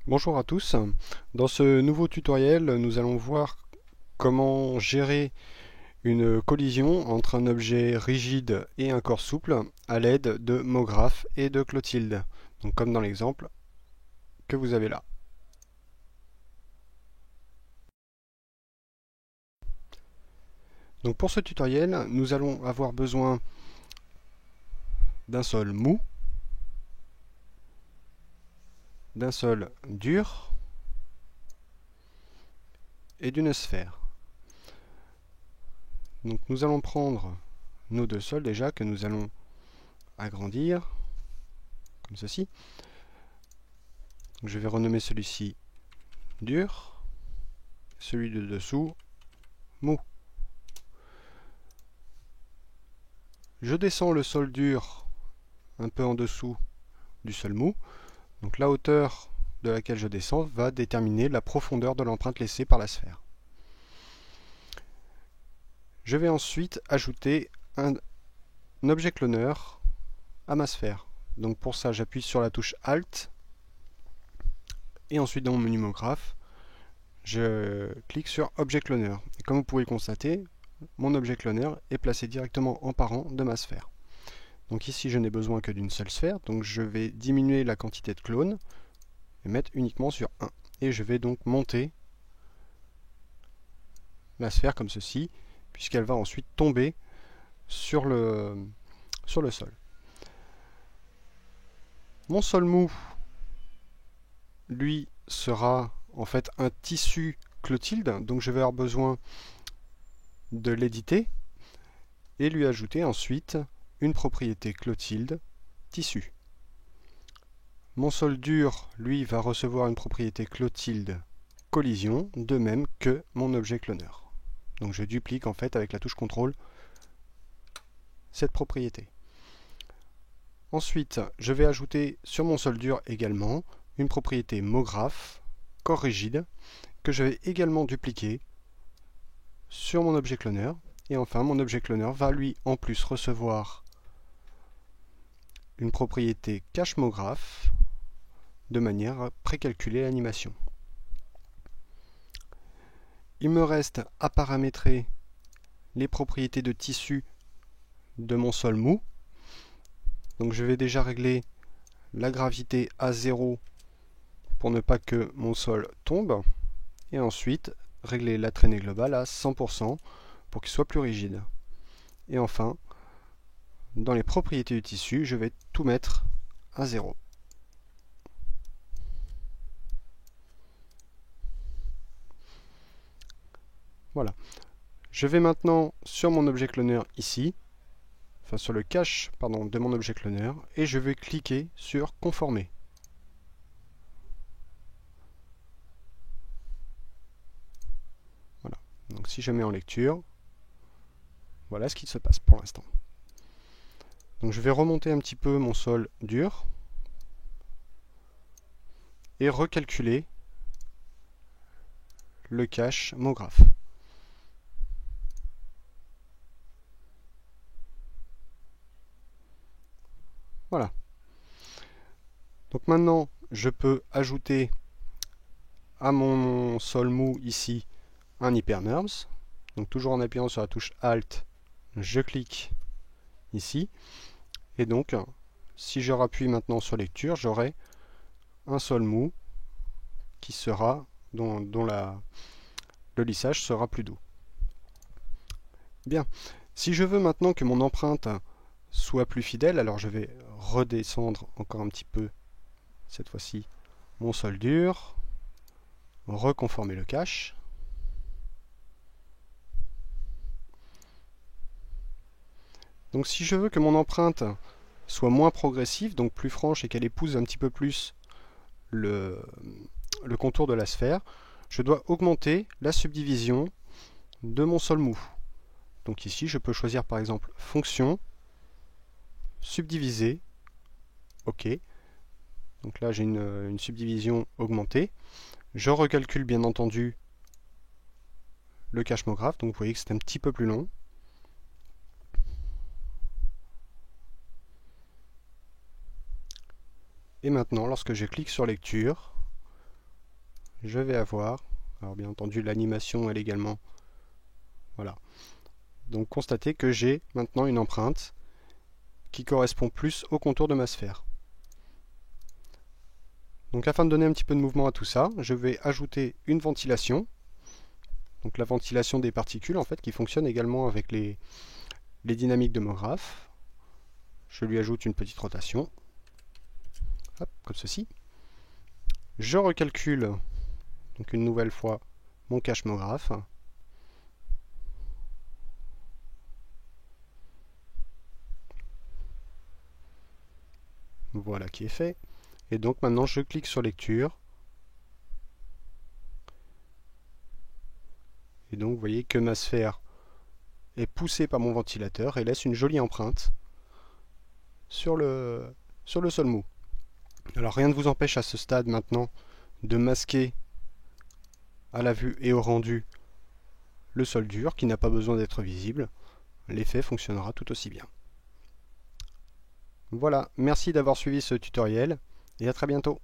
Bonjour à tous. Dans ce nouveau tutoriel, nous allons voir comment gérer une collision entre un objet rigide et un corps souple à l'aide de MoGraph et de Clotilde, donc comme dans l'exemple que vous avez là. Donc pour ce tutoriel, nous allons avoir besoin d'un sol mou, d'un sol dur et d'une sphère. Donc nous allons prendre nos deux sols déjà que nous allons agrandir comme ceci. Donc je vais renommer celui-ci dur, celui de dessous mou. Je descends le sol dur un peu en dessous du sol mou. Donc la hauteur de laquelle je descends va déterminer la profondeur de l'empreinte laissée par la sphère. Je vais ensuite ajouter un objet cloneur à ma sphère. Donc pour ça, j'appuie sur la touche Alt et ensuite dans mon menu MoGraph, je clique sur Objet cloneur. Et comme vous pouvez le constater, mon objet cloneur est placé directement en parent de ma sphère. Donc ici, je n'ai besoin que d'une seule sphère, donc je vais diminuer la quantité de clones et mettre uniquement sur 1. Et je vais donc monter la sphère comme ceci, puisqu'elle va ensuite tomber sur le sol. Mon sol mou, lui, sera en fait un tissu Clotilde, donc je vais avoir besoin de l'éditer et lui ajouter ensuite une propriété Clotilde tissu. Mon sol dur, lui, va recevoir une propriété Clotilde collision, de même que mon objet cloneur. Donc je duplique en fait avec la touche CTRL cette propriété. Ensuite, je vais ajouter sur mon sol dur également une propriété MoGraph, corps rigide, que je vais également dupliquer sur mon objet cloneur. Et enfin, mon objet cloneur va lui en plus recevoir une propriété cache MoGraph de manière à précalculer l'animation. Il me reste à paramétrer les propriétés de tissu de mon sol mou. Donc je vais déjà régler la gravité à 0 pour ne pas que mon sol tombe. Et ensuite, régler la traînée globale à 100% pour qu'il soit plus rigide. Et enfin, dans les propriétés du tissu, je vais tout mettre à 0. Voilà. Je vais maintenant sur mon objet cloneur ici, enfin sur le cache de mon objet cloneur, et je vais cliquer sur conformer. Voilà. Donc si je mets en lecture, voilà ce qui se passe pour l'instant. Donc je vais remonter un petit peu mon sol dur et recalculer le cache MoGraph. Voilà. Donc maintenant, je peux ajouter à mon sol mou ici un hyperNURBS. Donc toujours en appuyant sur la touche Alt, je clique ici. Et donc, si je rappuie maintenant sur lecture, j'aurai un sol mou qui sera, dont le lissage sera plus doux. Bien. Si je veux maintenant que mon empreinte soit plus fidèle, alors je vais redescendre encore un petit peu, cette fois-ci, mon sol dur, reconformer le cache. Donc si je veux que mon empreinte soit moins progressive, donc plus franche et qu'elle épouse un petit peu plus le contour de la sphère, je dois augmenter la subdivision de mon sol mou. Donc ici, je peux choisir par exemple fonction, subdiviser, OK. Donc là, j'ai une subdivision augmentée. Je recalcule bien entendu le cache MoGraph, donc vous voyez que c'est un petit peu plus long. Et maintenant, lorsque je clique sur lecture, je vais avoir, alors bien entendu l'animation elle également, voilà. Donc constatez que j'ai maintenant une empreinte qui correspond plus au contour de ma sphère. Donc afin de donner un petit peu de mouvement à tout ça, je vais ajouter une ventilation. Donc la ventilation des particules en fait qui fonctionne également avec les dynamiques de mon graphe. Je lui ajoute une petite rotation. Hop, comme ceci. Je recalcule donc une nouvelle fois mon cache-mographe. Voilà qui est fait. Et donc maintenant je clique sur lecture. Et donc vous voyez que ma sphère est poussée par mon ventilateur et laisse une jolie empreinte sur le sol mou. Alors rien ne vous empêche à ce stade maintenant de masquer à la vue et au rendu le sol dur qui n'a pas besoin d'être visible. L'effet fonctionnera tout aussi bien. Voilà, merci d'avoir suivi ce tutoriel et à très bientôt.